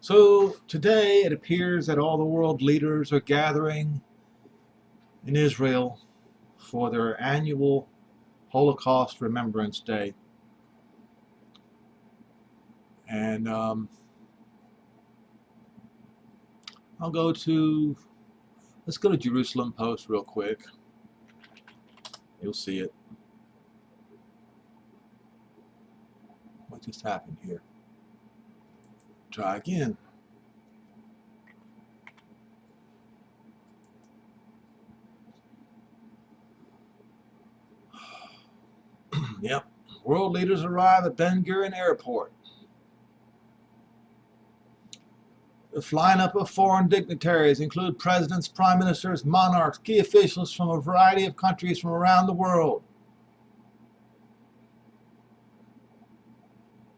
So today it appears that all the world leaders are gathering in Israel for their annual Holocaust Remembrance Day. And I'll go to, let's go to Jerusalem Post real quick. You'll see it. What just happened here? Try again. Yep. World leaders arrive at Ben Gurion Airport. The lineup of foreign dignitaries include presidents, prime ministers, monarchs, key officials from a variety of countries from around the world.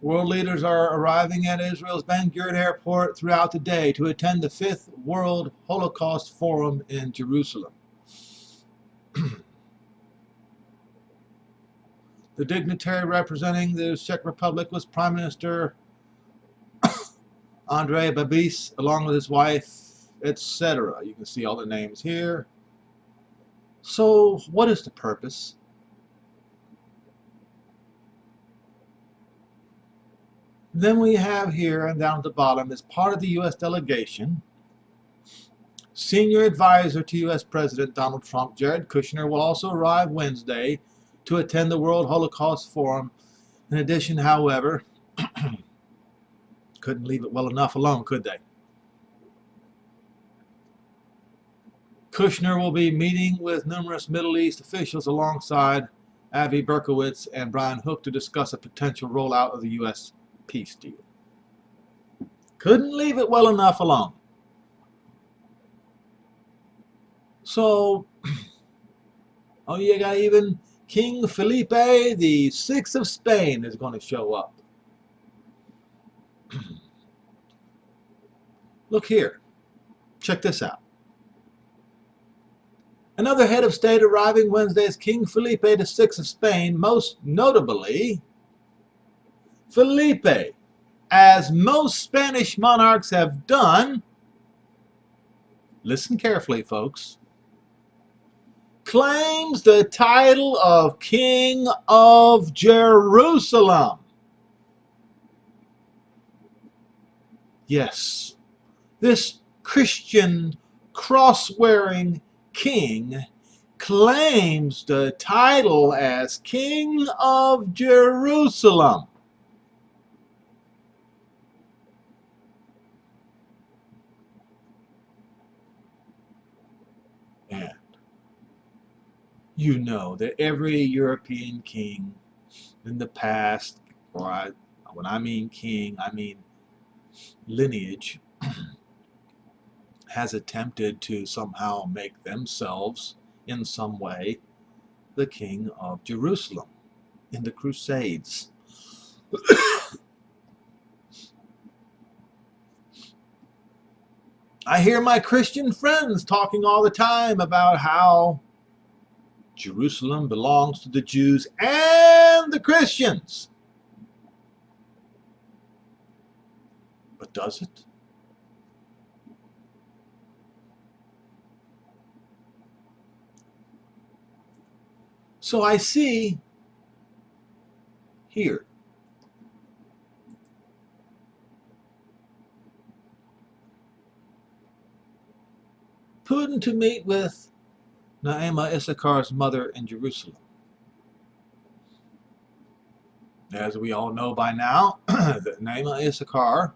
World leaders are arriving at Israel's Ben Gurion Airport throughout the day to attend the 5th World Holocaust Forum in Jerusalem. The dignitary representing the Czech Republic was Prime Minister Andrej Babiš, along with his wife, etc. You can see all the names here. So, what is the purpose? Then we have here, and down at the bottom, as part of the U.S. delegation, senior advisor to U.S. President Donald Trump, Jared Kushner, will also arrive Wednesday to attend the World Holocaust Forum. In addition, however, couldn't leave it well enough alone, could they? Kushner will be meeting with numerous Middle East officials alongside Avi Berkowitz and Brian Hook to discuss a potential rollout of the U.S. peace deal. Couldn't leave it well enough alone. So, oh, you got even King Felipe the Sixth of Spain is going to show up. Look here. Check this out. Another head of state arriving Wednesday is King Felipe the Sixth of Spain, most notably Felipe, as most Spanish monarchs have done, listen carefully, folks, claims the title of King of Jerusalem. Yes, this Christian cross-wearing king claims the title as King of Jerusalem. And you know that every European king in the past, when I mean king, I mean lineage, has attempted to somehow make themselves, in some way, the King of Jerusalem in the Crusades. I hear my Christian friends talking all the time about how Jerusalem belongs to the Jews and the Christians. But does it? So I see here Putin to meet with Naima Issachar's mother in Jerusalem. As we all know by now, that Naima Issachar,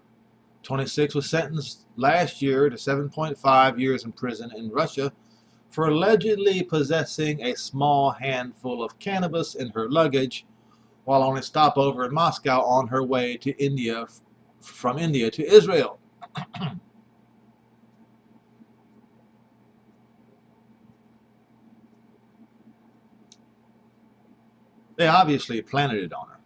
26, was sentenced last year to 7.5 years in prison in Russia for allegedly possessing a small handful of cannabis in her luggage while on a stopover in Moscow on her way to India, from India to Israel. They obviously planted it on her.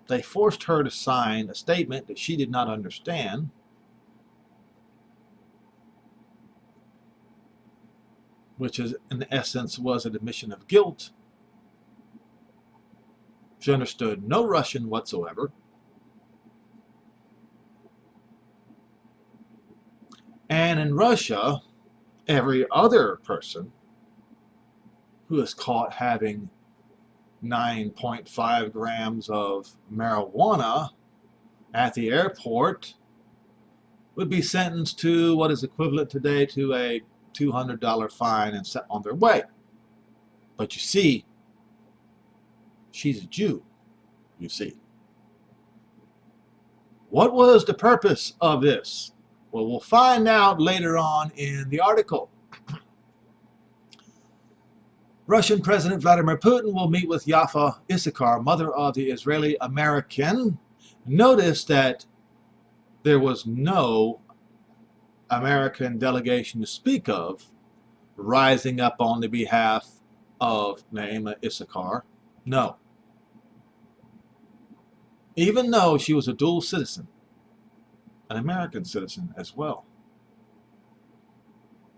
They forced her to sign a statement that she did not understand, which is, in essence, was an admission of guilt. She understood no Russian whatsoever. in Russia, every other person who is caught having 9.5 grams of marijuana at the airport would be sentenced to what is equivalent today to a $200 fine and set on their way. But you see, she's a Jew, you see. What was the purpose of this? Well, we'll find out later on in the article. Russian President Vladimir Putin will meet with Yafa Issachar, mother of the Israeli American. Notice that there was no American delegation to speak of rising up on the behalf of Naima Issachar. No. Even though she was a dual citizen, an American citizen as well.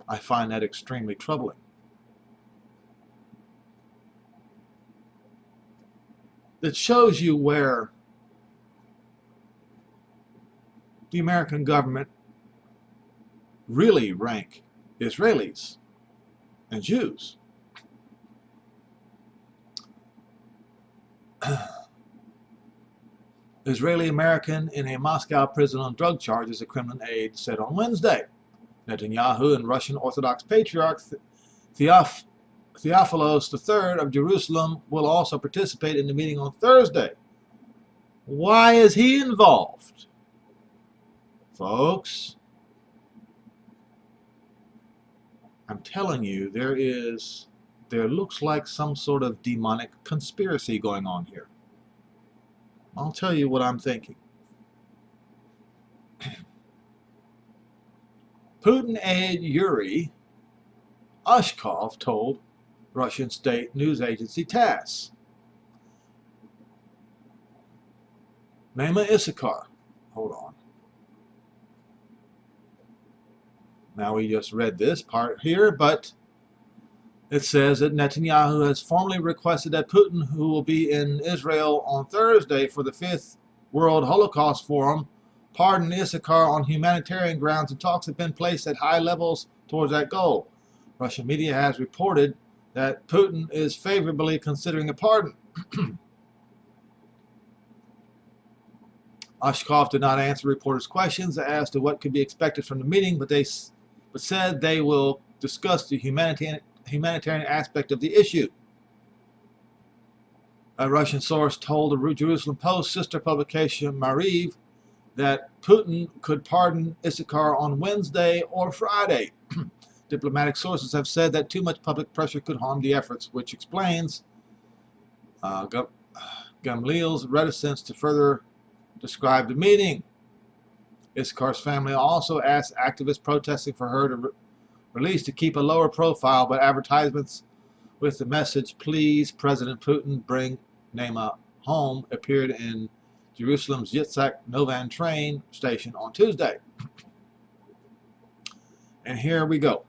I find that extremely troubling. It shows you where the American government really rank Israelis and Jews. Israeli American in a Moscow prison on drug charges, a Kremlin aide said on Wednesday. Netanyahu and Russian Orthodox Patriarch Theophilos III of Jerusalem will also participate in the meeting on Thursday. Why is he involved? Folks, I'm telling you, there looks like some sort of demonic conspiracy going on here. I'll tell you what I'm thinking. Putin aide Yuri Ushakov told Russian state news agency TASS. Naima Issachar. Hold on. Now we just read this part here, but it says that Netanyahu has formally requested that Putin, who will be in Israel on Thursday for the 5th World Holocaust Forum, pardon Issachar on humanitarian grounds, and talks have been placed at high levels towards that goal. Russian media has reported that Putin is favorably considering a pardon. Ushakov did not answer reporters' questions as to what could be expected from the meeting, but said they will discuss the humanitarian aspect of the issue. A Russian source told the Jerusalem Post sister publication Mariv that Putin could pardon Issachar on Wednesday or Friday. Diplomatic sources have said that too much public pressure could harm the efforts, which explains Gamliel's reticence to further describe the meeting. Issachar's family also asked activists protesting for her to release to keep a lower profile, but advertisements with the message, "Please, President Putin, bring Naima home," appeared in Jerusalem's Yitzhak Novan train station on Tuesday. And here we go.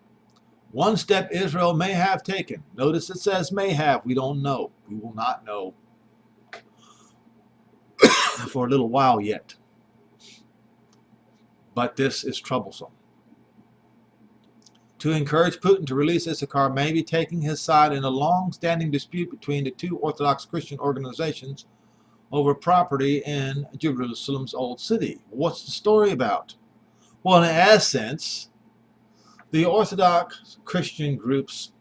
One step Israel may have taken. Notice it says may have. We don't know. We will not know for a little while yet. But this is troublesome. To encourage Putin to release Issachar may be taking his side in a long-standing dispute between the two Orthodox Christian organizations over property in Jerusalem's Old City. What's the story about? Well, in essence, the Orthodox Christian groups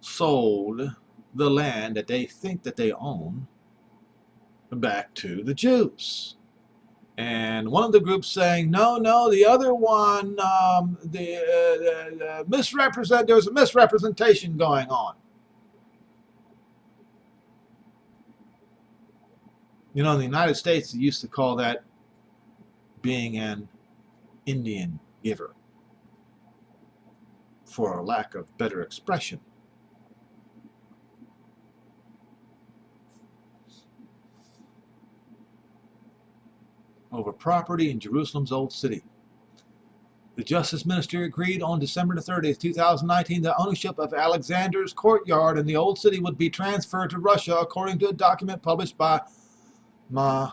sold the land that they think that they own back to the Jews. And one of the groups saying, no, the other one, there's a misrepresentation going on. You know, in the United States, they used to call that being an Indian giver, for a lack of better expression. Over property in Jerusalem's Old City. The Justice Ministry agreed on December 30th, 2019 that ownership of Alexander's courtyard in the Old City would be transferred to Russia, according to a document published by Ma'ariv.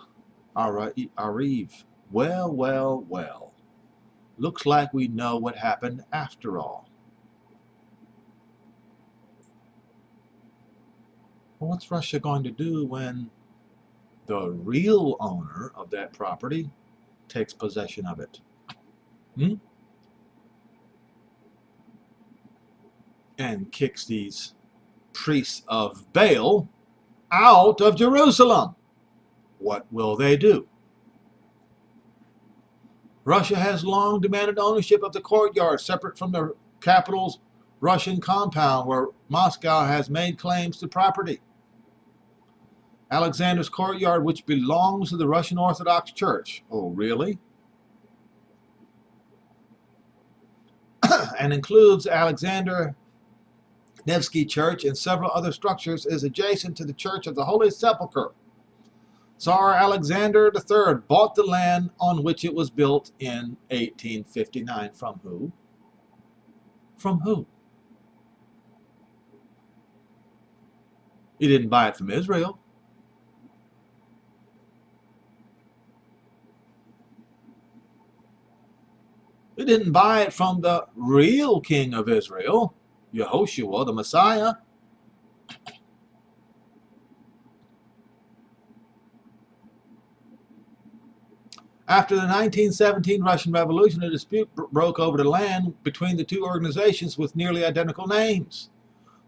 Well. Looks like we know what happened after all. Well, what's Russia going to do when the real owner of that property takes possession of it? And kicks these priests of Baal out of Jerusalem. What will they do? Russia has long demanded ownership of the courtyard separate from the capital's Russian compound, where Moscow has made claims to property. Alexander's courtyard, which belongs to the Russian Orthodox Church. Oh, really? And includes Alexander Nevsky Church and several other structures, is adjacent to the Church of the Holy Sepulchre. Tsar Alexander III bought the land on which it was built in 1859. From who? From who? He didn't buy it from Israel. He didn't buy it from the real king of Israel, Yehoshua, the Messiah. After the 1917 Russian Revolution, a dispute broke over the land between the two organizations with nearly identical names.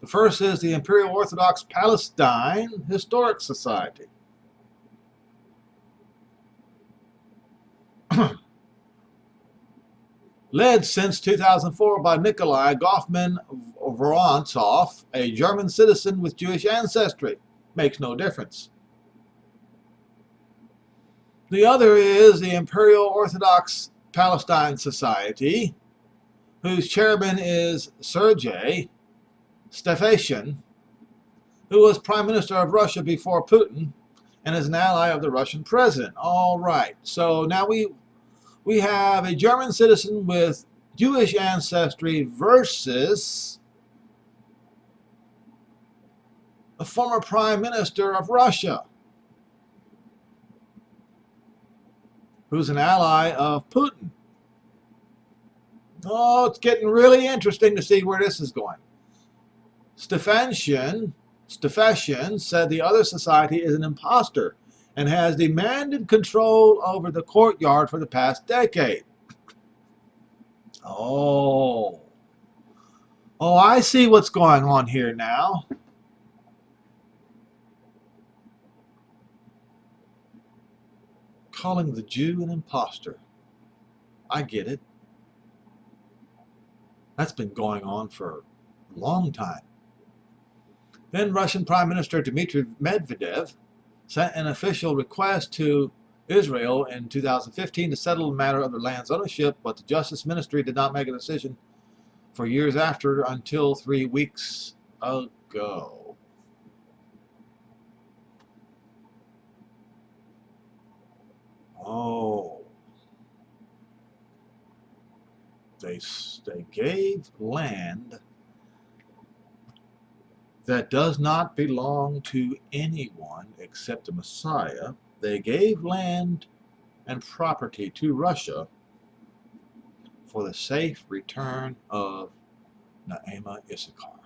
The first is the Imperial Orthodox Palestine Historic Society. Led since 2004 by Nikolai Goffman-Vorontsov, a German citizen with Jewish ancestry. Makes no difference. The other is the Imperial Orthodox Palestine Society, whose chairman is Sergei Stefanian, who was Prime Minister of Russia before Putin and is an ally of the Russian president. All right, so now we have a German citizen with Jewish ancestry versus the former Prime Minister of Russia, who's an ally of Putin. Oh, it's getting really interesting to see where this is going. Stefanian said the other society is an imposter and has demanded control over the courtyard for the past decade. Oh, I see what's going on here now. Calling the Jew an imposter. I get it. That's been going on for a long time. Then Russian Prime Minister Dmitry Medvedev sent an official request to Israel in 2015 to settle the matter of the land's ownership, but the Justice Ministry did not make a decision for years after until 3 weeks ago. Oh, they gave land that does not belong to anyone except the Messiah. They gave land and property to Russia for the safe return of Naama Issachar.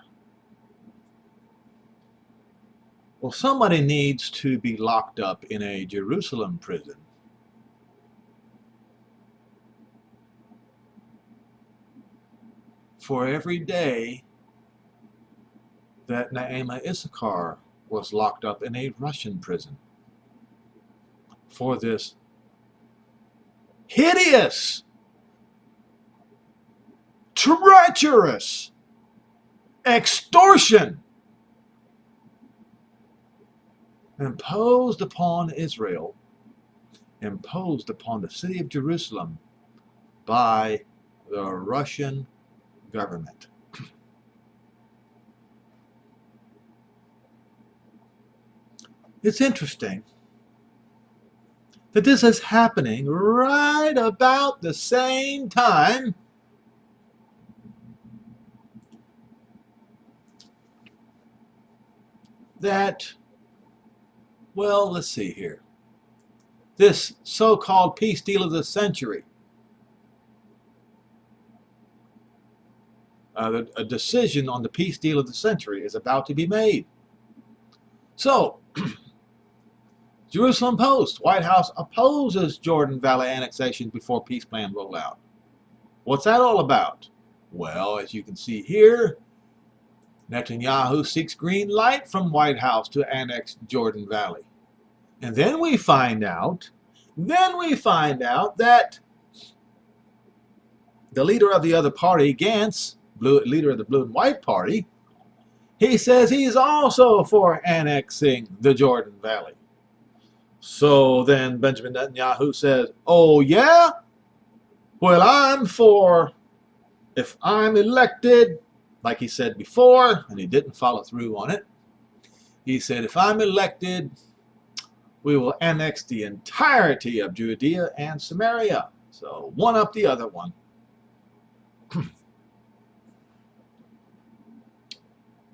Well, somebody needs to be locked up in a Jerusalem prison for every day that Naama Issachar was locked up in a Russian prison for this hideous, treacherous extortion imposed upon Israel, imposed upon the city of Jerusalem by the Russian government. It's interesting that this is happening right about the same time that, well, let's see here, this so-called peace deal of the century A decision on the peace deal of the century is about to be made. So, Jerusalem Post, White House opposes Jordan Valley annexation before peace plan rollout. What's that all about? Well, as you can see here, Netanyahu seeks green light from White House to annex Jordan Valley. And then we find out that the leader of the other party, Gantz, leader of the Blue and White Party, he says he's also for annexing the Jordan Valley. So then Benjamin Netanyahu says, oh yeah? Well, I'm for, if I'm elected, like he said before, and he didn't follow through on it. He said, if I'm elected, we will annex the entirety of Judea and Samaria. So one up the other one.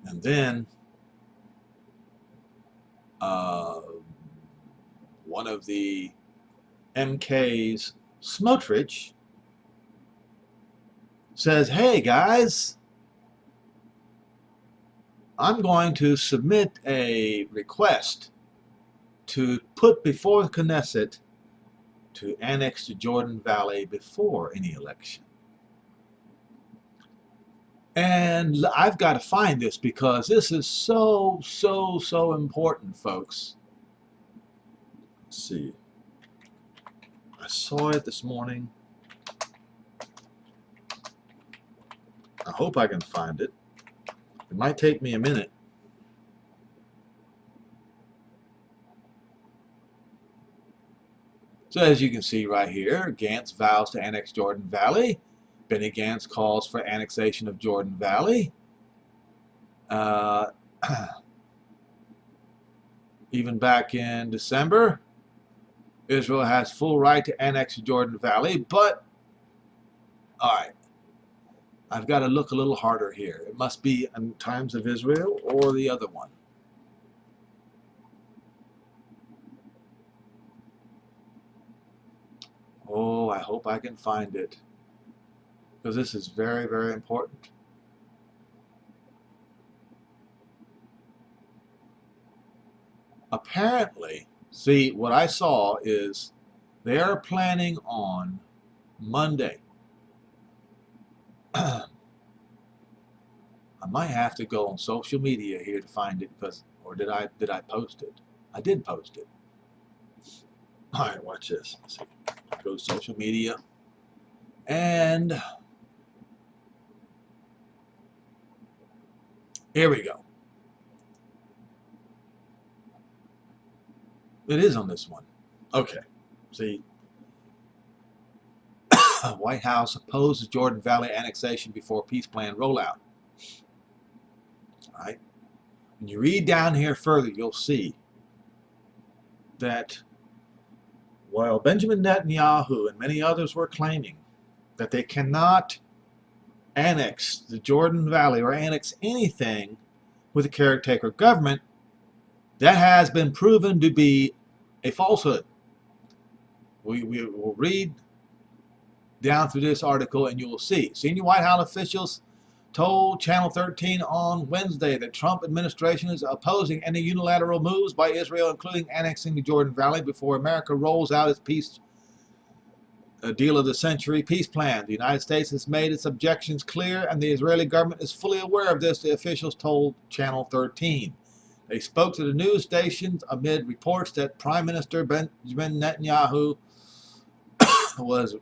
And then one of the MKs, Smotrich, says, hey guys, I'm going to submit a request to put before the Knesset to annex the Jordan Valley before any election. And I've got to find this because this is so important, folks. Let's see. I saw it this morning. I hope I can find it. It might take me a minute. So as you can see right here, Gantz vows to annex Jordan Valley. Benny Gantz calls for annexation of Jordan Valley. Even back in December, Israel has full right to annex Jordan Valley, but, all right, I've got to look a little harder here. It must be in Times of Israel or the other one. Oh, I hope I can find it, because this is very important. Apparently, see, what I saw is they are planning on Monday. I might have to go on social media here to find it, because, or did I post it? I did post it. All right, watch this. Let's see. Go to social media, and here we go. It is on this one. Okay. See, White House opposes Jordan Valley annexation before peace plan rollout. All right. When you read down here further, you'll see that while Benjamin Netanyahu and many others were claiming that they cannot annex the Jordan Valley or annex anything with a caretaker government, that has been proven to be a falsehood. We will read down through this article and you will see. Senior White House officials told Channel 13 on Wednesday that Trump administration is opposing any unilateral moves by Israel, including annexing the Jordan Valley, before America rolls out its peace deal of the century peace plan. The United States has made its objections clear, and the Israeli government is fully aware of this, the officials told Channel 13. They spoke to the news stations amid reports that Prime Minister Benjamin Netanyahu was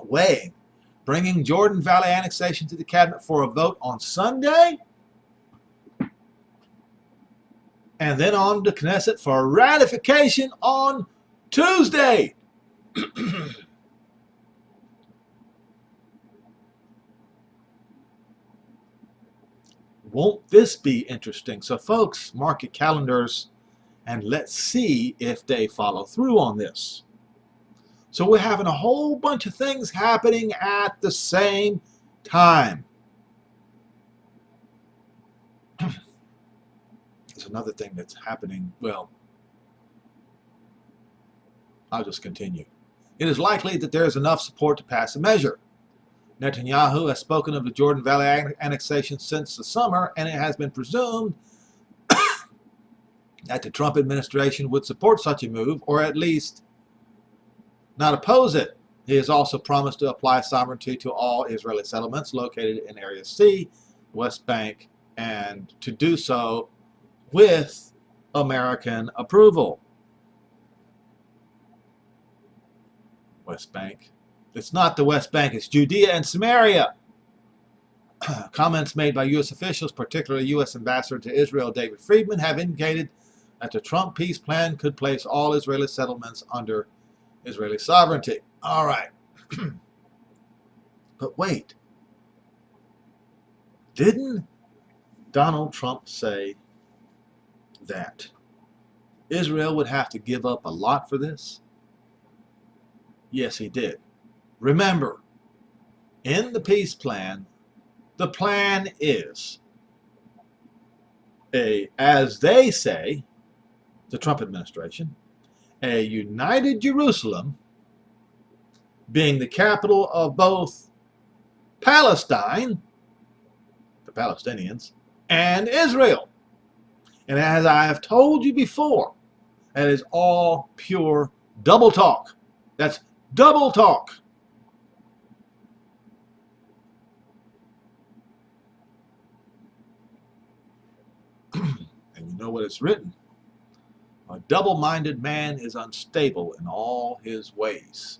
weighing bringing Jordan Valley annexation to the cabinet for a vote on Sunday, and then on to Knesset for ratification on Tuesday. Won't this be interesting? So folks, mark your calendars and let's see if they follow through on this. So we're having a whole bunch of things happening at the same time. There's another thing that's happening. Well, I'll just continue. It is likely that there is enough support to pass a measure. Netanyahu has spoken of the Jordan Valley annexation since the summer, and it has been presumed that the Trump administration would support such a move, or at least not oppose it. He has also promised to apply sovereignty to all Israeli settlements located in Area C, West Bank, and to do so with American approval. West Bank. It's not the West Bank, it's Judea and Samaria. Comments made by U.S. officials, particularly U.S. Ambassador to Israel David Friedman, have indicated that the Trump peace plan could place all Israeli settlements under Israeli sovereignty. All right. But wait. Didn't Donald Trump say that Israel would have to give up a lot for this? Yes, he did. Remember, in the peace plan, the plan is as they say, the Trump administration, a united Jerusalem being the capital of both Palestine, the Palestinians, and Israel. And as I have told you before, that is all pure double talk. That's double talk. And you know what it's written? A double-minded man is unstable in all his ways.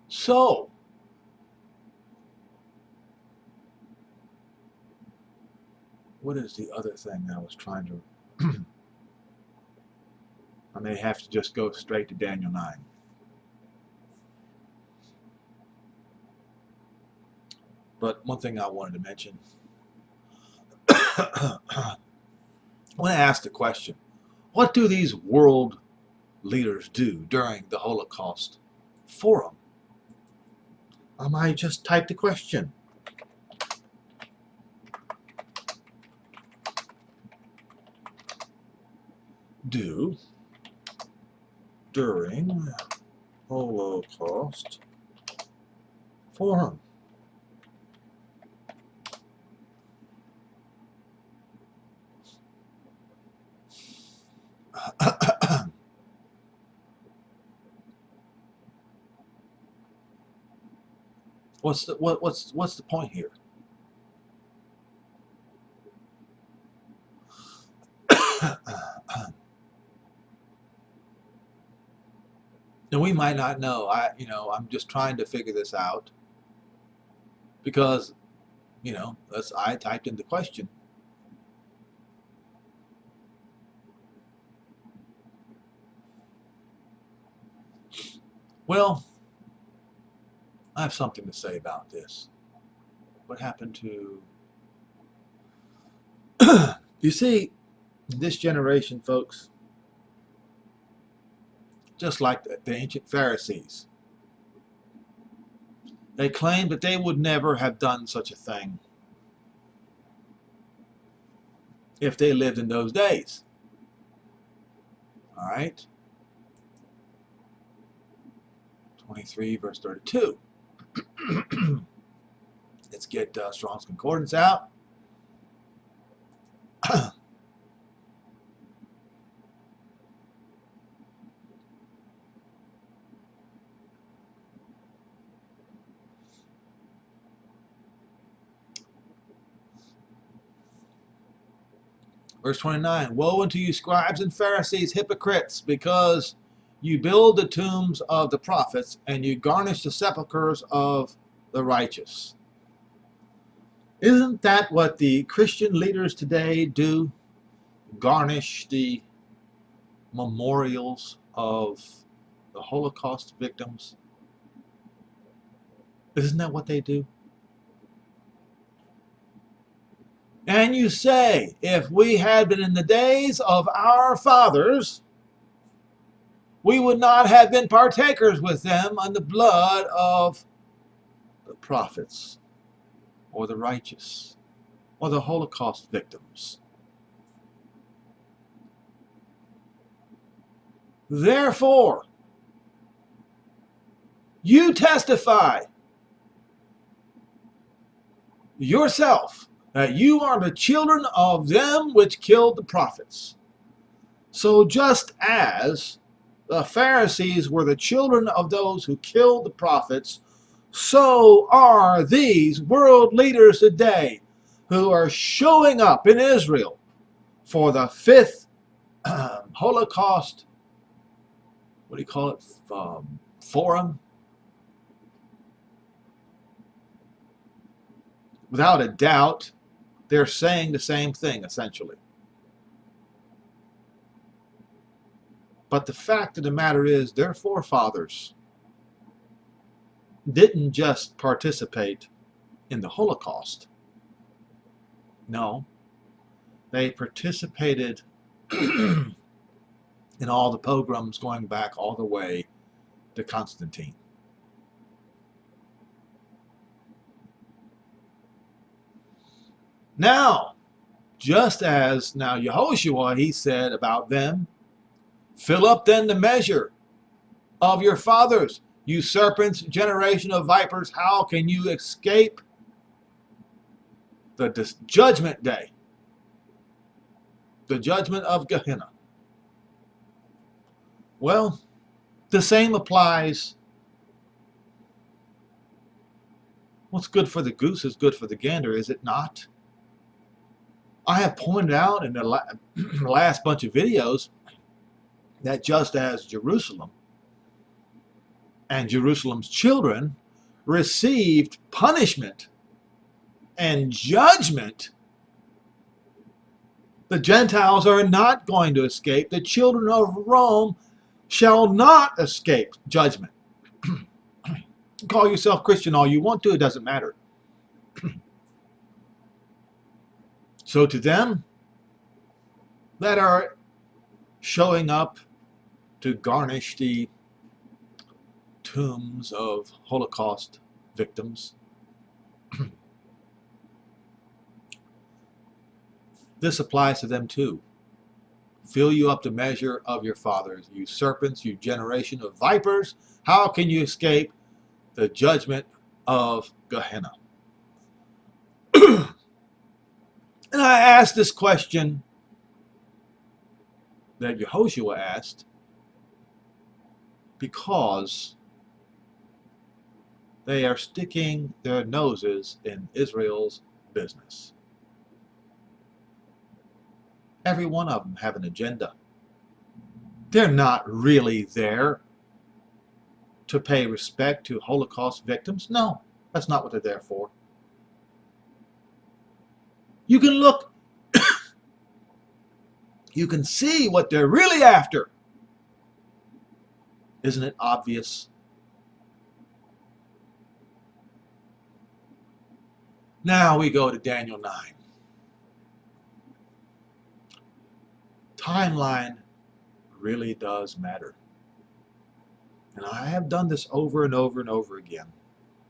So, what is the other thing I was trying to... I may have to just go straight to Daniel 9. But one thing I wanted to mention, I want to ask the question, what do these world leaders do during the Holocaust Forum? I might just type the question. Do during Holocaust Forum. What's the point here? And we might not know. I'm just trying to figure this out because, I typed in the question. Well, I have something to say about this. What happened to... You see, this generation, folks, just like the ancient Pharisees, they claimed that they would never have done such a thing if they lived in those days. All right? 23 verse 32. Let's get Strong's Concordance out. Verse 29, woe unto you, scribes and Pharisees, hypocrites, because you build the tombs of the prophets, and you garnish the sepulchres of the righteous. Isn't that what the Christian leaders today do? Garnish the memorials of the Holocaust victims? Isn't that what they do? And you say, if we had been in the days of our fathers, we would not have been partakers with them on the blood of the prophets or the righteous or the Holocaust victims. Therefore, You testify yourself that you are the children of them which killed the prophets. So just as the Pharisees were the children of those who killed the prophets, so are these world leaders today who are showing up in Israel for the fifth Holocaust, what do you call it, forum. Without a doubt, they're saying the same thing, essentially. But the fact of the matter is, their forefathers didn't just participate in the Holocaust. No, they participated in all the pogroms going back all the way to Constantine. Now, just as now Yehoshua, he said about them, fill up then the measure of your fathers, you serpents, generation of vipers, how can you escape the judgment day, the judgment of Gehenna? Well, the same applies. What's good for the goose is good for the gander, is it not? I have pointed out in the last bunch of videos that just as Jerusalem and Jerusalem's children received punishment and judgment, the Gentiles are not going to escape. The children of Rome shall not escape judgment. Call yourself Christian all you want to, it doesn't matter. So to them that are showing up to garnish the tombs of Holocaust victims, this applies to them too. Fill you up the measure of your fathers, you serpents, you generation of vipers. How can you escape the judgment of Gehenna? And I asked this question that Yehoshua asked because they are sticking their noses in Israel's business. Every one of them have an agenda. They're not really there to pay respect to Holocaust victims. No, that's not what they're there for. You can look, you can see what they're really after. Isn't it obvious? Now we go to Daniel 9. Timeline really does matter. And I have done this over and over and over again,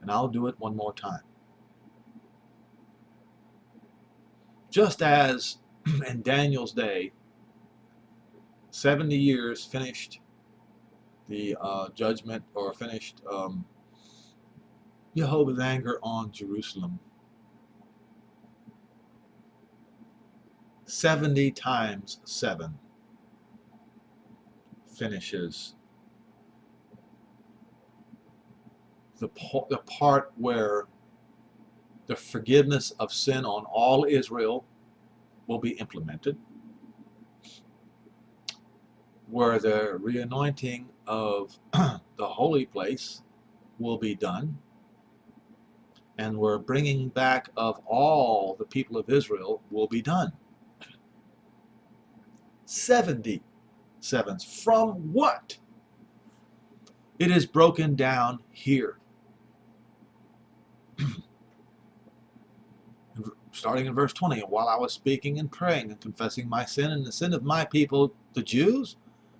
and I'll do it one more time. Just as in Daniel's day, 70 years finished the judgment, or finished Jehovah's anger on Jerusalem. 70 times 7 finishes the part where the forgiveness of sin on all Israel will be implemented, where the reanointing of the holy place will be done, and where bringing back of all the people of Israel will be done. 70 sevens. From what? It is broken down here. Starting in verse 20, and while I was speaking and praying and confessing my sin and the sin of my people, the Jews,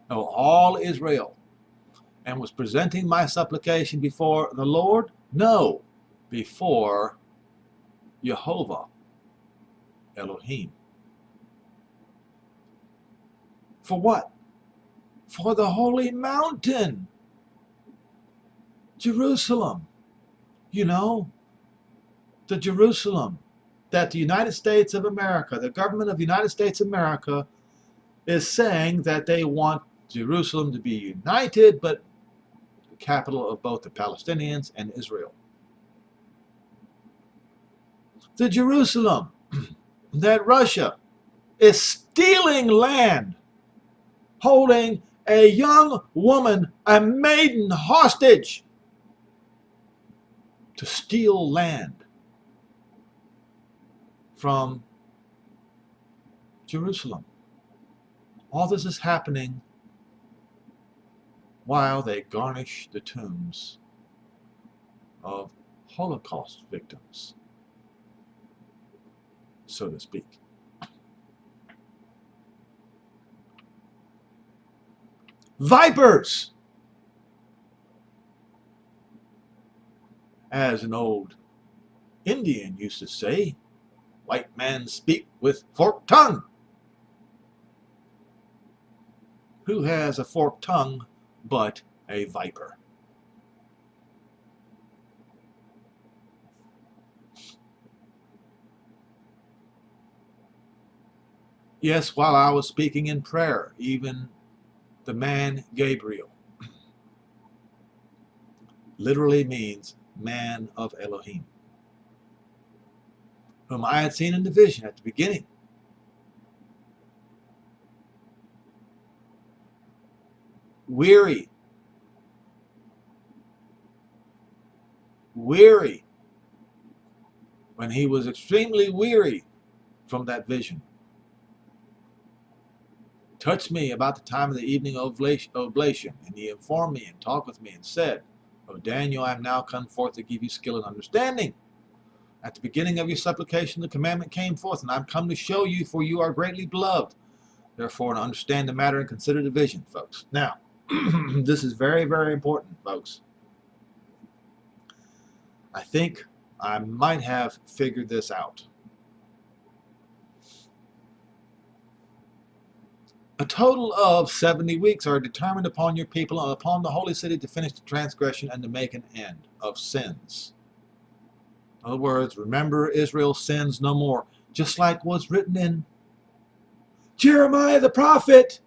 no, all Israel, and was presenting my supplication before the Lord, no, before Jehovah Elohim. For what? For the holy mountain. Jerusalem, you know, the Jerusalem that the United States of America, the government of the United States of America, is saying that they want Jerusalem to be united, but the capital of both the Palestinians and Israel. The Jerusalem that Russia is stealing land, holding a young woman, a maiden, hostage to steal land from Jerusalem. All this is happening while they garnish the tombs of Holocaust victims, so to speak. Vipers! As an old Indian used to say, white men speak with forked tongue. Who has a forked tongue but a viper? Yes, while I was speaking in prayer, even the man Gabriel literally means man of Elohim, whom I had seen in the vision at the beginning. Weary when he was extremely weary from that vision, touched me about the time of the evening oblation, and he informed me and talked with me and said, "O Daniel, I am now come forth to give you skill and understanding. At the beginning of your supplication, the commandment came forth, and I am come to show you, for you are greatly beloved. Therefore, to understand the matter and consider the vision," folks. Now, this is very, very important, folks. I think I might have figured this out. A total of 70 weeks are determined upon your people and upon the holy city to finish the transgression and to make an end of sins. In other words, remember Israel sins no more. Just like was written in Jeremiah the prophet,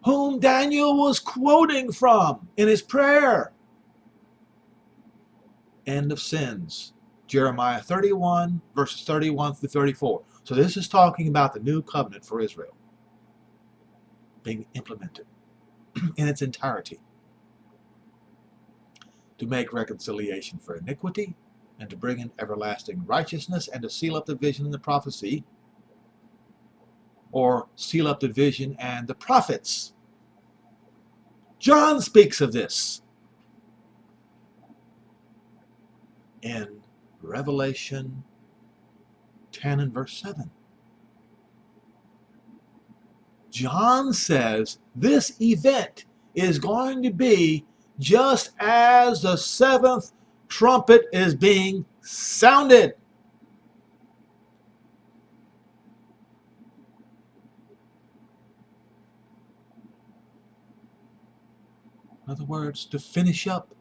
whom Daniel was quoting from in his prayer. End of sins. Jeremiah 31, verses 31 through 34. So this is talking about the new covenant for Israel being implemented in its entirety to make reconciliation for iniquity and to bring in everlasting righteousness and to seal up the vision and the prophecy, or seal up the vision and the prophets. John speaks of this in Revelation 10 and verse 7. John says this event is going to be just as the seventh trumpet is being sounded. In other words, to finish up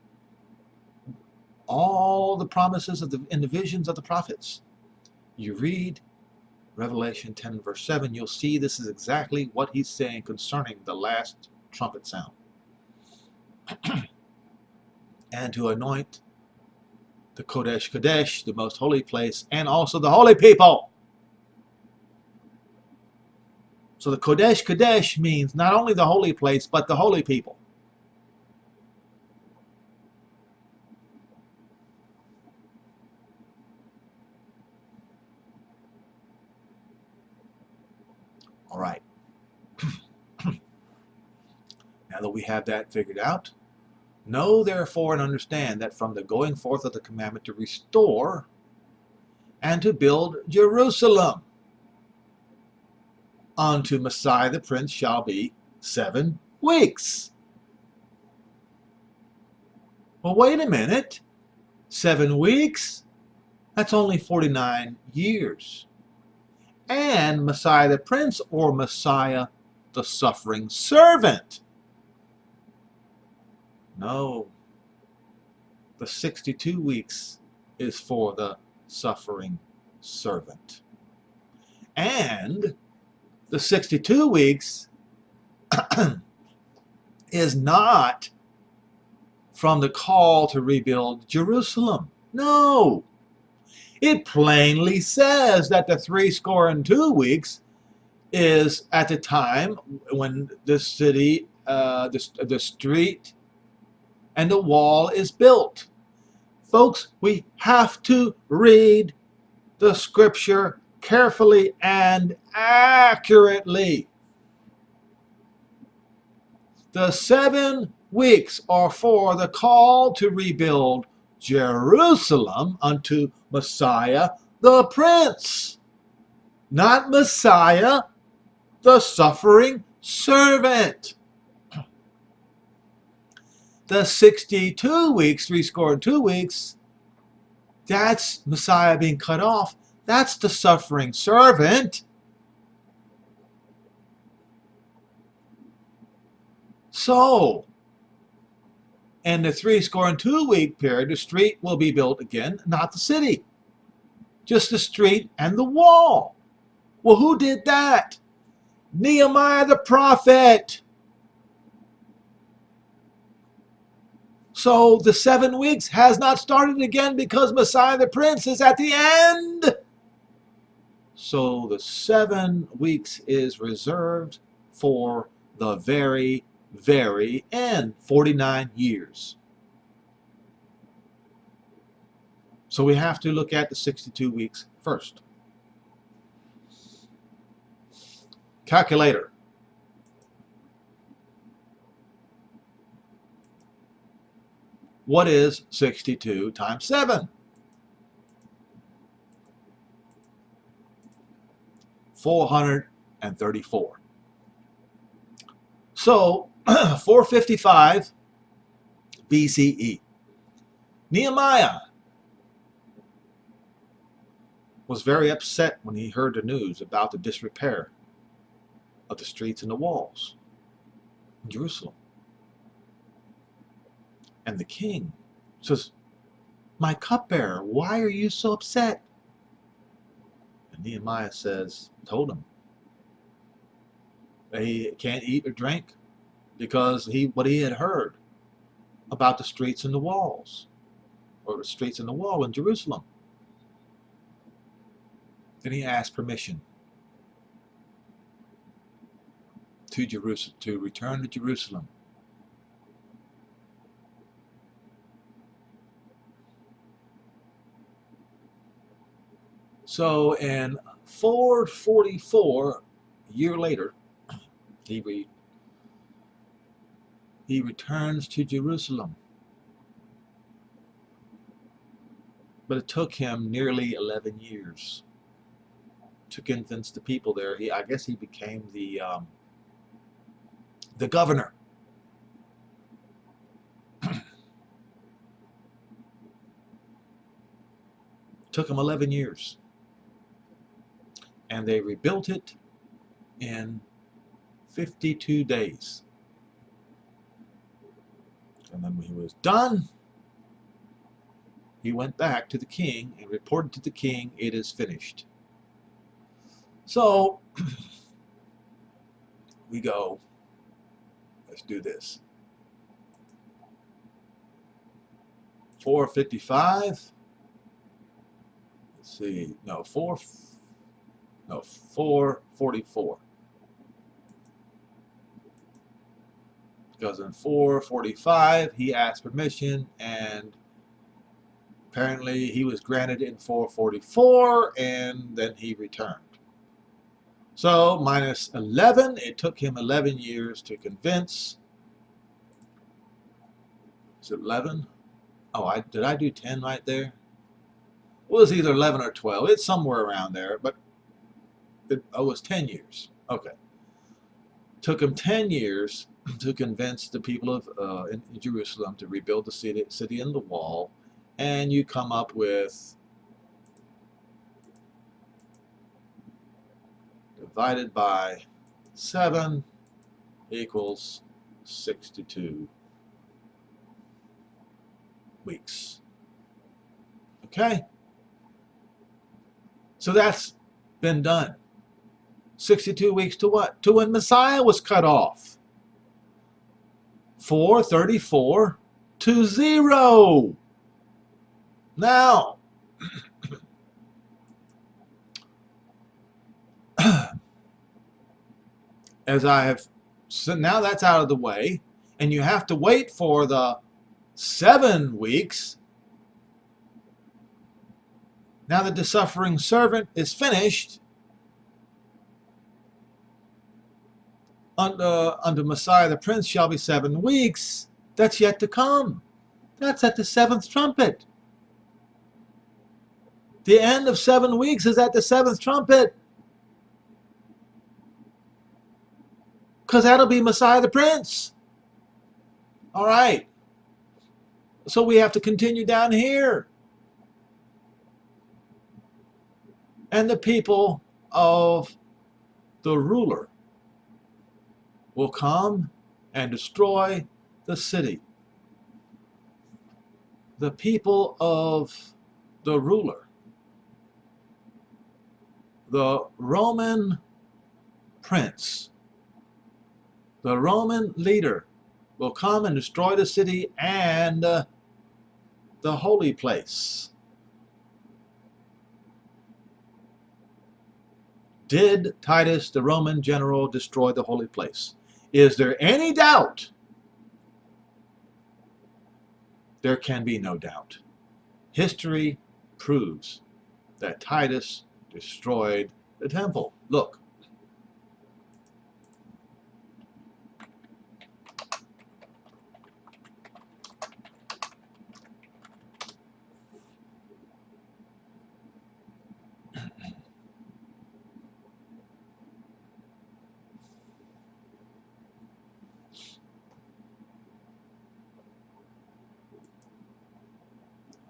all the promises of and the visions of the prophets. You read Revelation 10 and verse 7, you'll see this is exactly what he's saying concerning the last trumpet sound. And to anoint the Kodesh Kodesh, the most holy place, and also the holy people. So the Kodesh Kodesh means not only the holy place, but the holy people. All right. Now that we have that figured out, know therefore and understand that from the going forth of the commandment to restore and to build Jerusalem unto Messiah the Prince shall be 7 weeks. Well, wait a minute. 7 weeks? That's only 49 years. And Messiah the Prince, or Messiah the suffering servant, No, the 62 weeks is for the suffering servant. And the 62 weeks is not from the call to rebuild Jerusalem. No. It plainly says that the 62 weeks is at the time when the city, the street, and the wall is built. Folks, we have to read the scripture carefully and accurately. The 7 weeks are for the call to rebuild Jerusalem unto Messiah the Prince, not Messiah the suffering servant. The 62 weeks, 62 weeks, that's Messiah being cut off. That's the suffering servant. So, in the 62 week period, the street will be built again, not the city. Just the street and the wall. Well, who did that? Nehemiah the prophet. So the 7 weeks has not started again because Messiah the Prince is at the end. So the 7 weeks is reserved for the very, very end, 49 years. So we have to look at the 62 weeks first. Calculator. What is 62 times 7? 434. So 455 BCE. Nehemiah was very upset when he heard the news about the disrepair of the streets and the walls in Jerusalem. And the king says, "My cupbearer, why are you so upset?" And Nehemiah told him that he can't eat or drink because what he had heard about the streets and the walls, or the streets and the wall in Jerusalem. Then he asked permission to return to Jerusalem. So in 444, a year later, he returns to Jerusalem. But it took him nearly 11 years to convince the people there. I guess he became the governor. Took him 11 years. And they rebuilt it in 52 days. And then when he was done, he went back to the king and reported to the king, "It is finished." So we go, let's do this. 455. Let's see. No, 444. Because in 445 he asked permission, and apparently he was granted in 444, and then he returned. So minus 11, it took him 11 years to convince. Is it 11? Oh, did I do 10 right there? It was either 11 or 12. It's somewhere around there, but it was 10 years. Okay. Took him 10 years to convince the people of in Jerusalem to rebuild the city and the wall, and you come up with divided by 7 equals 62 weeks. Okay? So that's been done. 62 weeks to what? To when Messiah was cut off. 434 to 0. Now, as I have, so now that's out of the way, and you have to wait for the 7 weeks. Now that the suffering servant is finished, unto Messiah the Prince shall be 7 weeks. That's yet to come. That's at the 7th trumpet. The end of 7 weeks is at the 7th trumpet. Because that'll be Messiah the Prince. All right. So we have to continue down here. And the people of the ruler will come and destroy the city. The people of the ruler, the Roman prince, the Roman leader, will come and destroy the city and the holy place. Did Titus, the Roman general, destroy the holy place? Is there any doubt? There can be no doubt. History proves that Titus destroyed the temple. Look.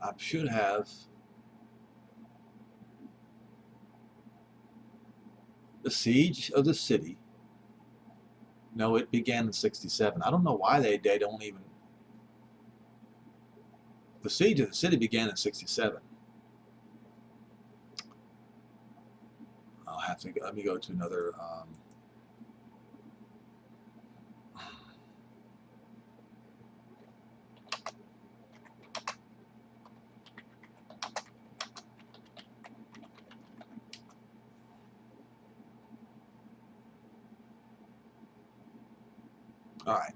I should have the siege of the city. No, it began in 67. I don't know why they don't even. The siege of the city began in 67. I'll have to, let me go to another. All right.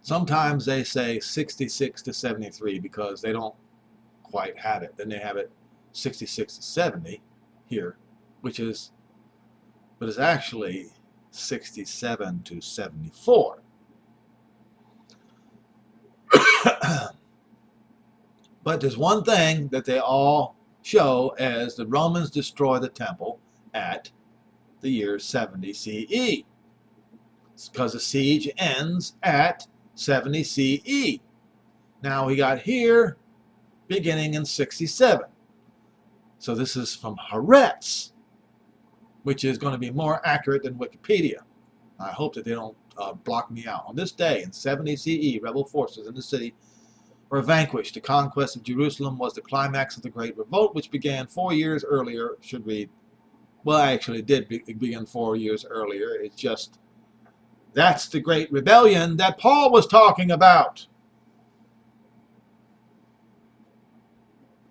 Sometimes they say 66 to 73 because they don't quite have it. Then they have it 66 to 70 here, which is, but it's actually 67 to 74. But there's one thing that they all show as the Romans destroy the temple at the year 70 CE. It's because the siege ends at 70 CE. Now we got here beginning in 67. So this is from Haaretz, which is going to be more accurate than Wikipedia. I hope that they don't block me out. On this day in 70 CE, rebel forces in the city were vanquished. The conquest of Jerusalem was the climax of the Great Revolt, which began 4 years earlier. Should read, well, actually it did begin 4 years earlier. It's just, that's the Great Rebellion that Paul was talking about.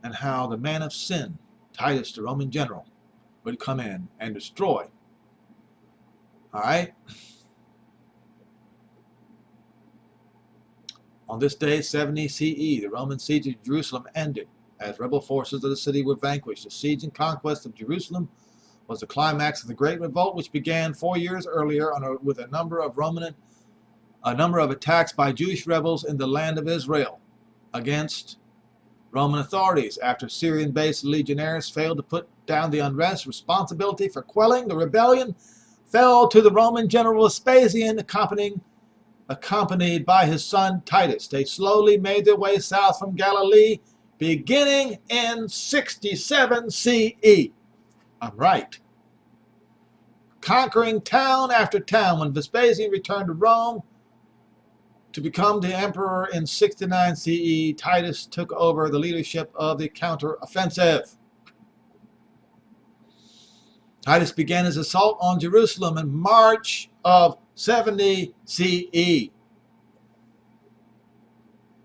And how the man of sin, Titus, the Roman general, would come in and destroy. All right? On this day, 70 CE, the Roman siege of Jerusalem ended as rebel forces of the city were vanquished. The siege and conquest of Jerusalem was the climax of the Great Revolt, which began 4 years earlier with a number of attacks by Jewish rebels in the land of Israel against Roman authorities. After Syrian-based legionnaires failed to put down the unrest, responsibility for quelling the rebellion fell to the Roman general Vespasian, accompanied by his son Titus. They slowly made their way south from Galilee, beginning in 67 CE. I'm right. Conquering town after town. When Vespasian returned to Rome, To become the emperor in 69 CE, Titus took over the leadership of the counter-offensive. Titus began his assault on Jerusalem in March of 70 CE.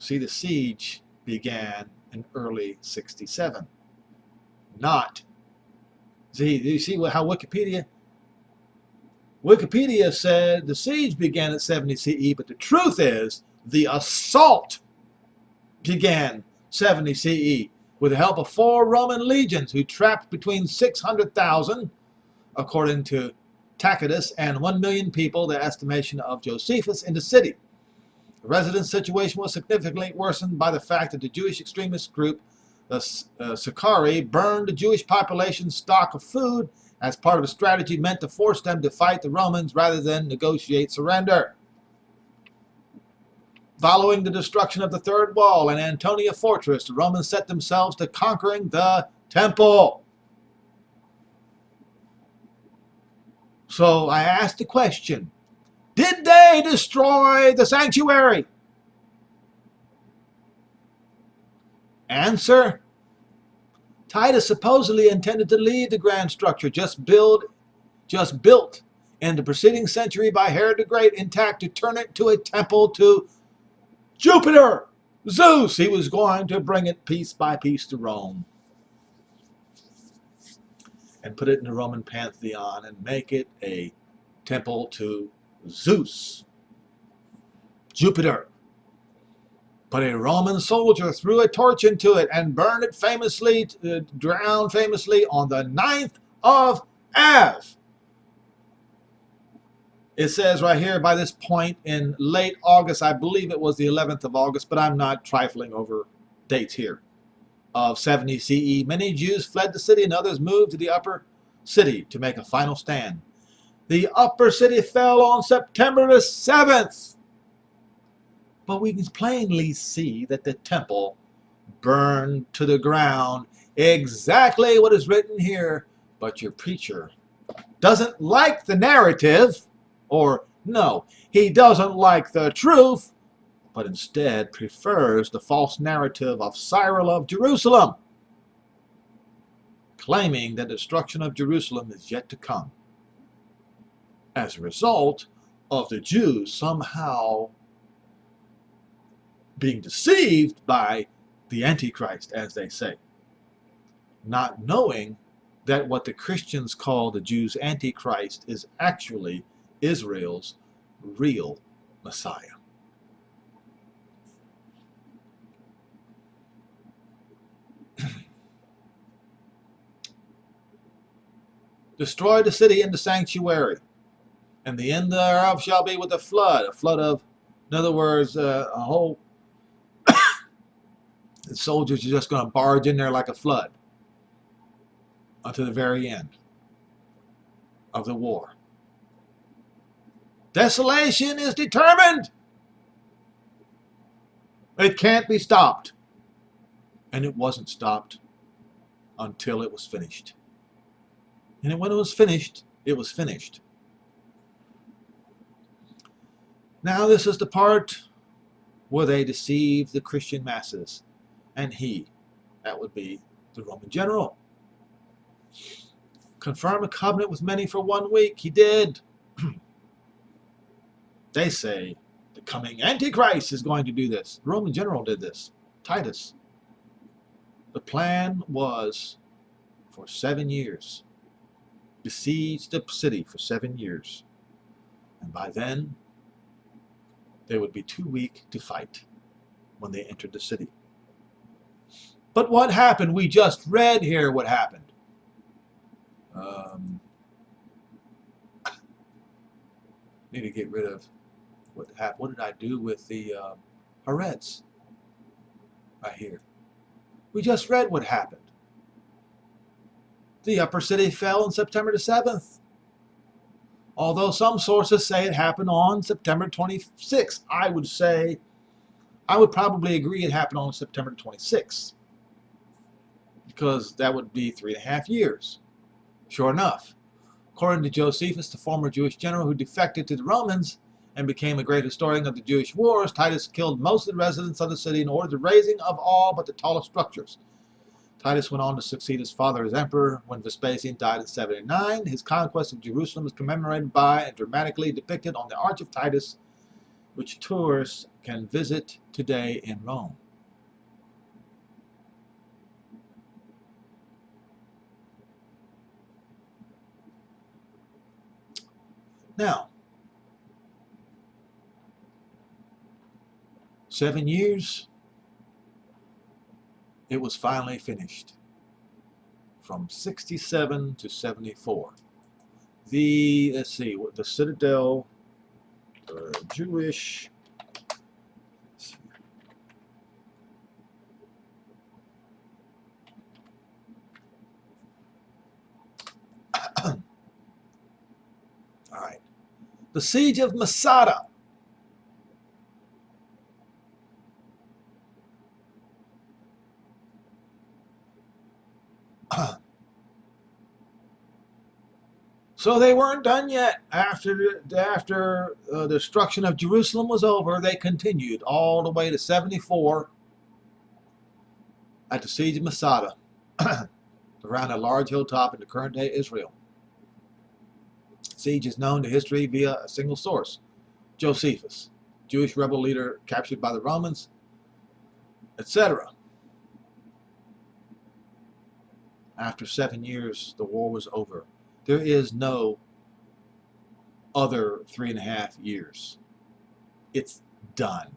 See, the siege began in early 67. Not. See, do you see how Wikipedia said the siege began at 70 CE, but the truth is the assault began 70 CE with the help of 4 Roman legions who trapped between 600,000, according to Tacitus, and 1 million people, the estimation of Josephus, in the city. The resident situation was significantly worsened by the fact that the Jewish extremist group, the Sicarii, burned the Jewish population's stock of food as part of a strategy meant to force them to fight the Romans rather than negotiate surrender. Following the destruction of the Third Wall and Antonia Fortress, the Romans set themselves to conquering the temple. So I asked the question, did they destroy the sanctuary? Answer, Titus supposedly intended to leave the grand structure just built in the preceding century by Herod the Great intact to turn it to a temple to Jupiter, Zeus. He was going to bring it piece by piece to Rome and put it in the Roman pantheon and make it a temple to Zeus, Jupiter. But a Roman soldier threw a torch into it and burned it famously, drowned famously on the 9th of Av. It says right here, by this point in late August, I believe it was the 11th of August, but I'm not trifling over dates here, of 70 CE, many Jews fled the city and others moved to the upper city to make a final stand. The upper city fell on September the 7th. But we can plainly see that the temple burned to the ground, exactly what is written here. But your preacher doesn't like the narrative, or no, he doesn't like the truth, but instead prefers the false narrative of Cyril of Jerusalem, claiming that destruction of Jerusalem is yet to come as a result of the Jews somehow being deceived by the Antichrist, as they say, not knowing that what the Christians call the Jews' Antichrist is actually Israel's real Messiah. Destroy the city and the sanctuary, and the end thereof shall be with a flood of, in other words, a whole the soldiers are just going to barge in there like a flood until the very end of the war. Desolation is determined. It can't be stopped. And it wasn't stopped until it was finished. And when it was finished, it was finished. Now this is the part where they deceive the Christian masses. And that would be the Roman general, confirm a covenant with many for 1 week. He did. They say the coming Antichrist is going to do this. The Roman general did this, Titus. The plan was for 7 years. Besiege the city for 7 years. And by then, they would be too weak to fight when they entered the city. But what happened? We just read here what happened. Need to get rid of what happened. What did I do with the Haaretz? Right here. We just read what happened. The upper city fell on September the 7th. Although some sources say it happened on September 26th. I would probably agree it happened on September 26th. Because that would be 3.5 years. Sure enough, according to Josephus, the former Jewish general who defected to the Romans and became a great historian of the Jewish wars, Titus killed most of the residents of the city in order to razing of all but the tallest structures. Titus went on to succeed his father as emperor when Vespasian died in 79. His conquest of Jerusalem is commemorated by and dramatically depicted on the Arch of Titus, which tourists can visit today in Rome. Now, 7 years, it was finally finished. From 67 to 74. Let's see, the Citadel, Jewish, all right, the Siege of Masada. So they weren't done yet. After the destruction of Jerusalem was over, they continued all the way to 74 at the Siege of Masada, around a large hilltop in the current-day Israel. Siege is known to history via a single source, Josephus, Jewish rebel leader captured by the Romans, etc. After 7 years, the war was over. There is no other 3.5 years. It's done.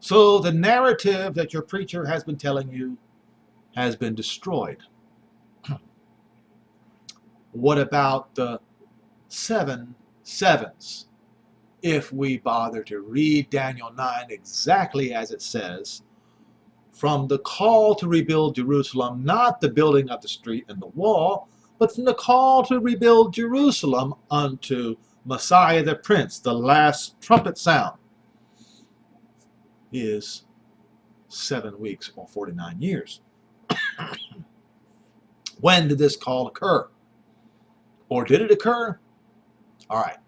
So the narrative that your preacher has been telling you has been destroyed. What about the 7 sevens? If we bother to read Daniel 9 exactly as it says, from the call to rebuild Jerusalem, not the building of the street and the wall, but from the call to rebuild Jerusalem unto Messiah the Prince, the last trumpet sound, is 7 weeks or 49 years. When did this call occur? Or did it occur? All right.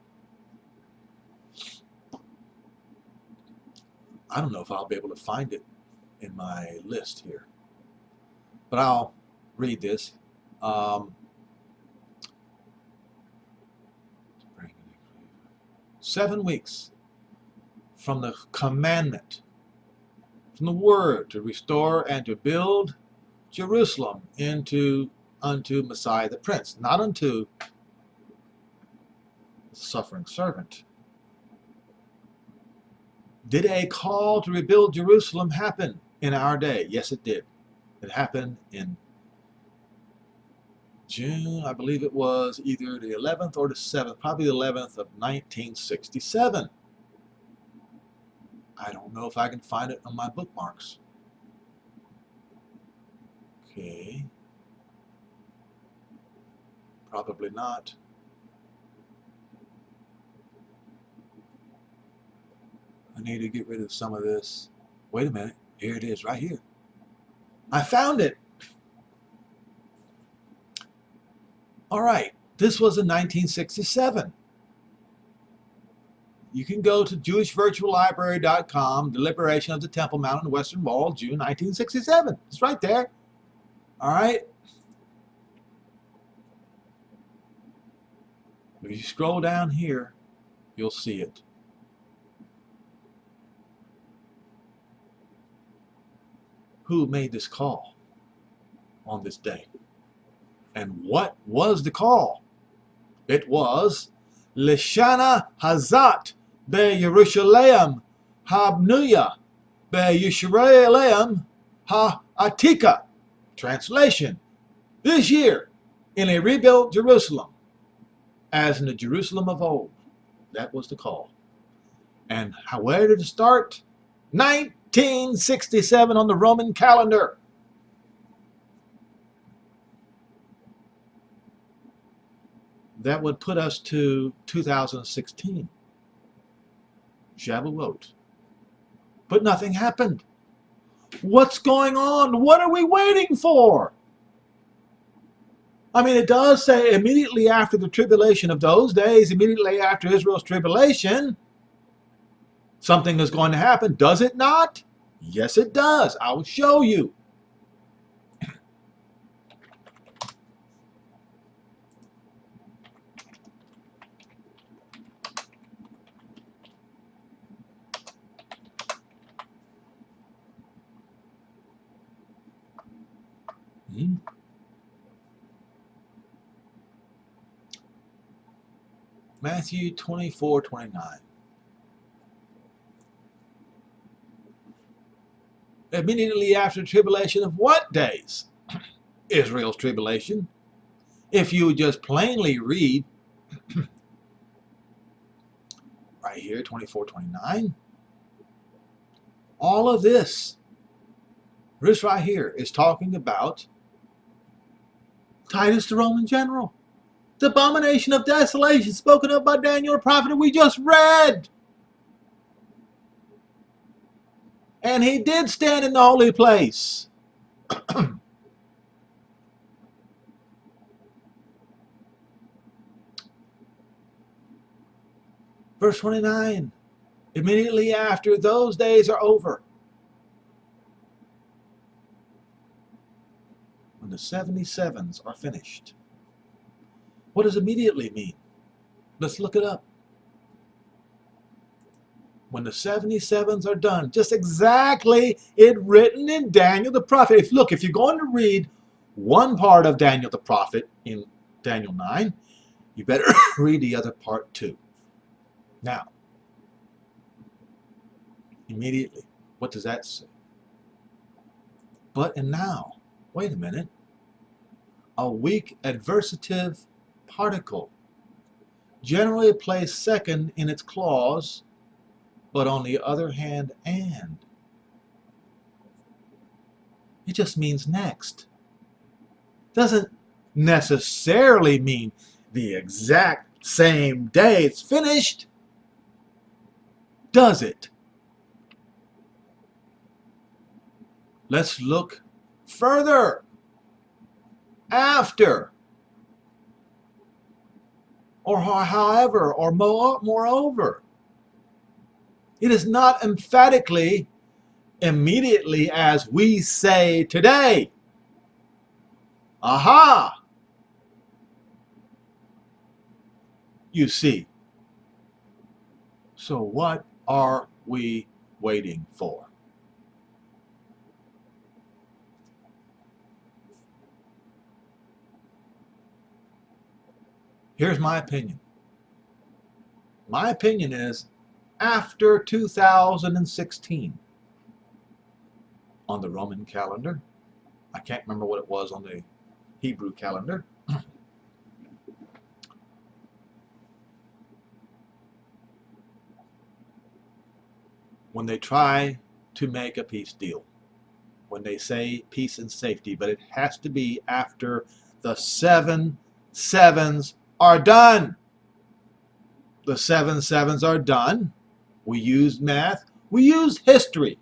I don't know if I'll be able to find it in my list here, but I'll read this. 7 weeks from the commandment, from the word to restore and to build Jerusalem unto Messiah the Prince, not unto the suffering servant. Did a call to rebuild Jerusalem happen in our day? Yes, it did. It happened in June, I believe it was either the 11th or the 7th, probably the 11th of 1967. I don't know if I can find it on my bookmarks. Okay. Probably not. I need to get rid of some of this. Wait a minute. Here it is right here. I found it. All right. This was in 1967. You can go to jewishvirtuallibrary.com, The Liberation of the Temple Mount and the Western Wall, June 1967. It's right there. All right. If you scroll down here, you'll see it. Who made this call on this day? And what was the call? It was Lishana Hazat be Yerushalayim Habnuya be Yisraelayim Ha-Atika. Translation: this year in a rebuilt Jerusalem, as in the Jerusalem of old. That was the call. And where did it start? 1967 on the Roman calendar. That would put us to 2016. Shavuot. But nothing happened. What's going on? What are we waiting for? I mean, it does say immediately after the tribulation of those days, immediately after Israel's tribulation, something is going to happen. Does it not? Yes, it does. I will show you. Matthew 24:29. Immediately after the tribulation of what days? Israel's tribulation. If you just plainly read right here, 24:29, all of this right here is talking about Titus the Roman general. The abomination of desolation spoken of by Daniel the prophet that we just read. And he did stand in the holy place. Verse 29, immediately after those days are over, when the 77s are finished. What does immediately mean? Let's look it up. When the 77s are done, just exactly it written in Daniel the prophet. If you're going to read one part of Daniel the prophet in Daniel 9, you better read the other part too. Now, immediately, what does that say? But and now, wait a minute. A weak adversative particle, generally placed second in its clause, but on the other hand, and. It just means next. Doesn't necessarily mean the exact same day it's finished, does it? Let's look further. After, or however, or moreover. It is not emphatically immediately as we say today. Aha! You see. So what are we waiting for? Here's my opinion. My opinion is after 2016 on the Roman calendar. I can't remember what it was on the Hebrew calendar. When they try to make a peace deal, when they say peace and safety, but it has to be after the 7 sevens are done. The 7 sevens are done. We used math. We used history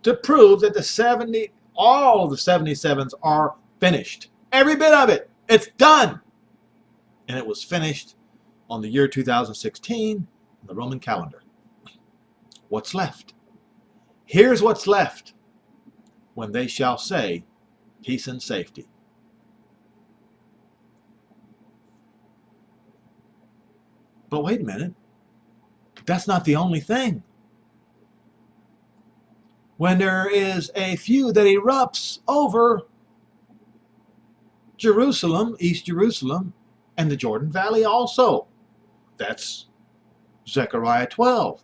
to prove that all of the 77s are finished. Every bit of it. It's done. And it was finished on the year 2016 on the Roman calendar. What's left? Here's what's left when they shall say peace and safety. But wait a minute. That's not the only thing. When there is a feud that erupts over Jerusalem, East Jerusalem, and the Jordan Valley also. That's Zechariah 12.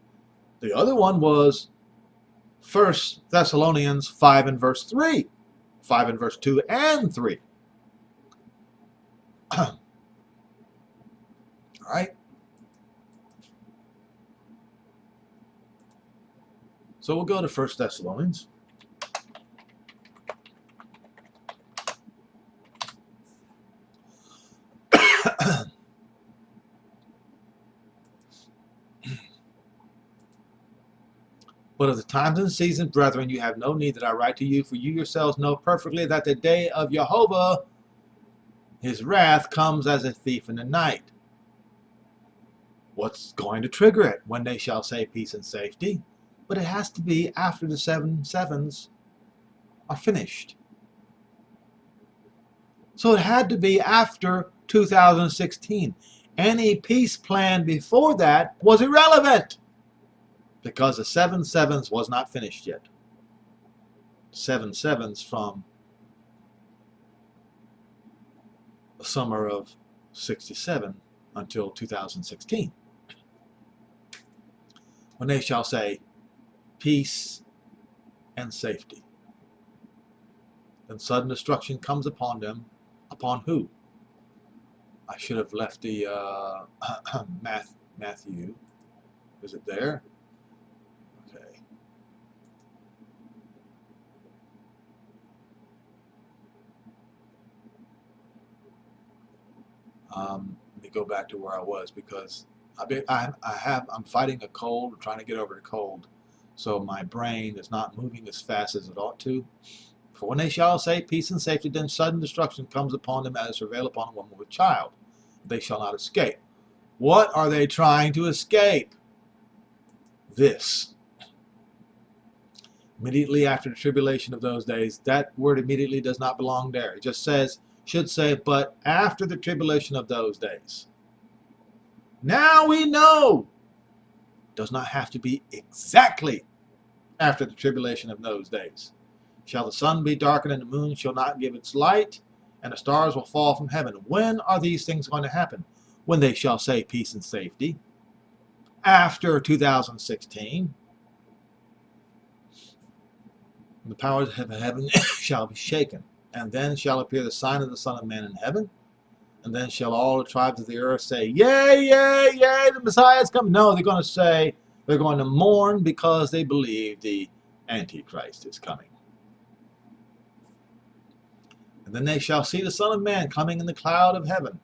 The other one was 1 Thessalonians 5 and verse 3. 5 and verse 2 and 3. All right. So we'll go to 1 Thessalonians. But of the times and seasons, brethren, you have no need that I write to you, for you yourselves know perfectly that the day of Jehovah His wrath comes as a thief in the night. What's going to trigger it? When they shall say peace and safety. But it has to be after the 7 sevens are finished. So it had to be after 2016. Any peace plan before that was irrelevant because the 7 sevens was not finished yet. 7 sevens from the summer of 67 until 2016. When they shall say peace and safety. Then sudden destruction comes upon them. Upon who? I should have left the Matthew. Is it there? Okay. Let me go back to where I was because I'm fighting a cold, trying to get over the cold, so my brain is not moving as fast as it ought to. For when they shall say peace and safety, then sudden destruction comes upon them as travail upon a woman with child. They shall not escape. What are they trying to escape? This. Immediately after the tribulation of those days, that word immediately does not belong there. It just says, should say, but after the tribulation of those days. Now we know. Does not have to be exactly after the tribulation of those days. Shall the sun be darkened and the moon shall not give its light, and the stars will fall from heaven. When are these things going to happen? When they shall say peace and safety. After 2016. The powers of heaven shall be shaken, and then shall appear the sign of the Son of Man in heaven, and then shall all the tribes of the earth say, yea, yea, yea, the Messiah is coming. No, they're going to say, they're going to mourn because they believe the Antichrist is coming. And then they shall see the Son of Man coming in the cloud of heaven,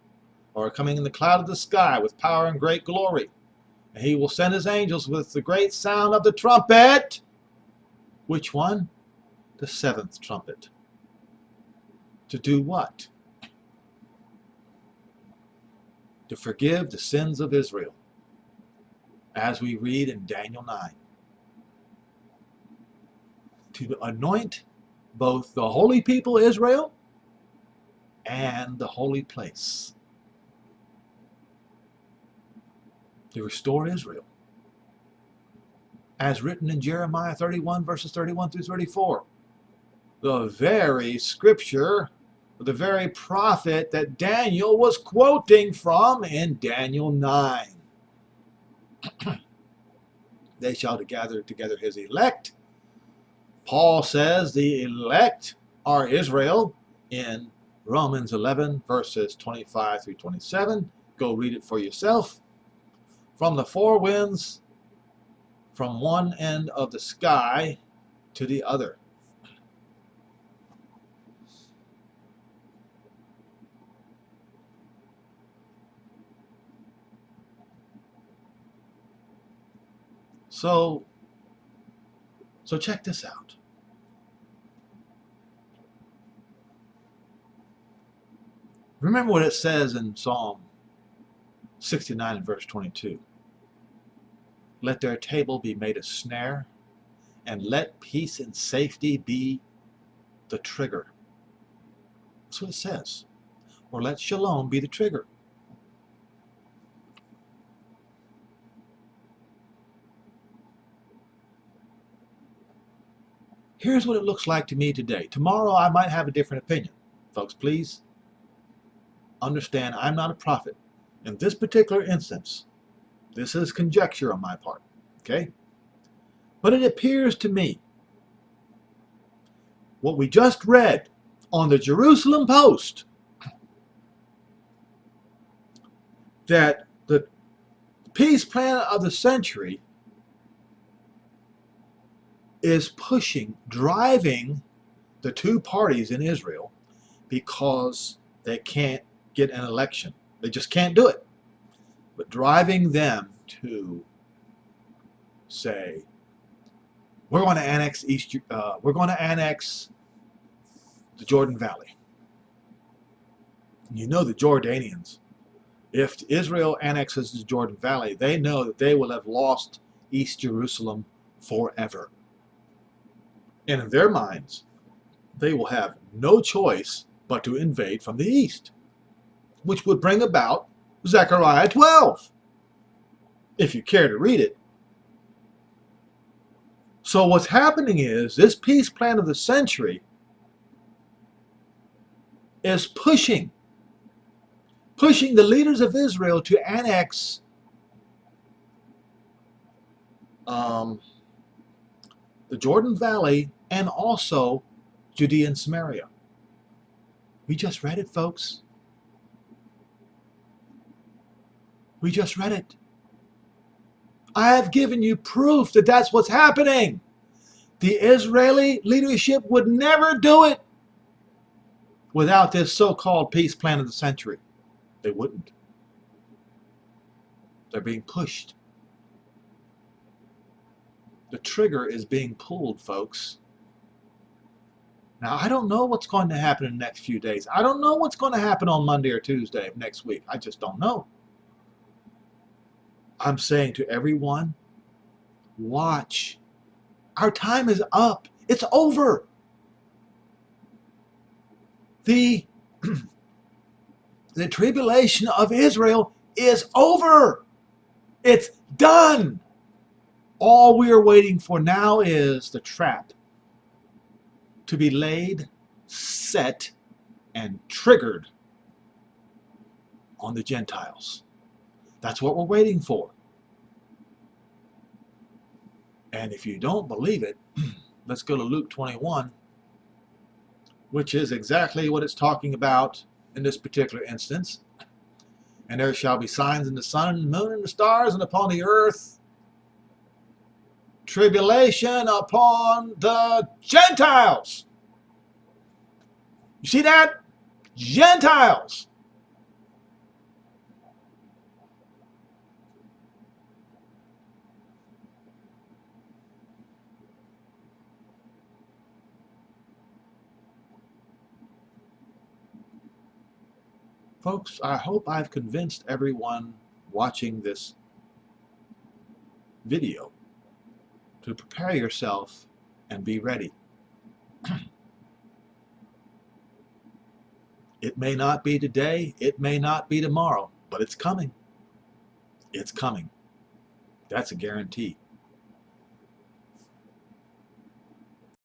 or coming in the cloud of the sky with power and great glory. And he will send his angels with the great sound of the trumpet. Which one? The 7th trumpet. To do what? To forgive the sins of Israel, as we read in Daniel 9. To anoint both the holy people Israel and the holy place. To restore Israel. As written in Jeremiah 31, verses 31 through 34. The very scripture, the very prophet that Daniel was quoting from in Daniel 9. They shall gather together his elect. Paul says the elect are Israel in Romans 11, verses 25 through 27. Go read it for yourself. From the four winds, from one end of the sky to the other. So check this out. Remember what it says in Psalm 69 and verse 22. Let their table be made a snare, and let peace and safety be the trigger. That's what it says. Or let shalom be the trigger. Here's what it looks like to me today. Tomorrow I might have a different opinion. Folks, please understand I'm not a prophet. In this particular instance, this is conjecture on my part. Okay? But it appears to me what we just read on the Jerusalem Post, that the peace plan of the century is pushing, driving the two parties in Israel because they can't get an election. They just can't do it. But driving them to say, we're going to annex we're going to annex the Jordan Valley. You know the Jordanians, if Israel annexes the Jordan Valley, they know that they will have lost East Jerusalem forever. And in their minds, they will have no choice but to invade from the east, which would bring about Zechariah 12, if you care to read it. So what's happening is this peace plan of the century is pushing the leaders of Israel to annex the Jordan Valley and also Judea and Samaria. We just read it, folks. We just read it. I have given you proof that that's what's happening. The Israeli leadership would never do it without this so-called peace plan of the century. They wouldn't. They're being pushed. The trigger is being pulled, folks. Now, I don't know what's going to happen in the next few days. I don't know what's going to happen on Monday or Tuesday of next week. I just don't know. I'm saying to everyone, watch. Our time is up. It's over. The tribulation of Israel is over. It's done. All we are waiting for now is the trap to be laid, set, and triggered on the Gentiles. That's what we're waiting for. And if you don't believe it, let's go to Luke 21, which is exactly what it's talking about in this particular instance. And there shall be signs in the sun and the moon and the stars, and upon the earth tribulation upon the Gentiles. You see that? Gentiles. Folks, I hope I've convinced everyone watching this video to prepare yourself and be ready. It may not be today, it may not be tomorrow, but it's coming. It's coming. That's a guarantee.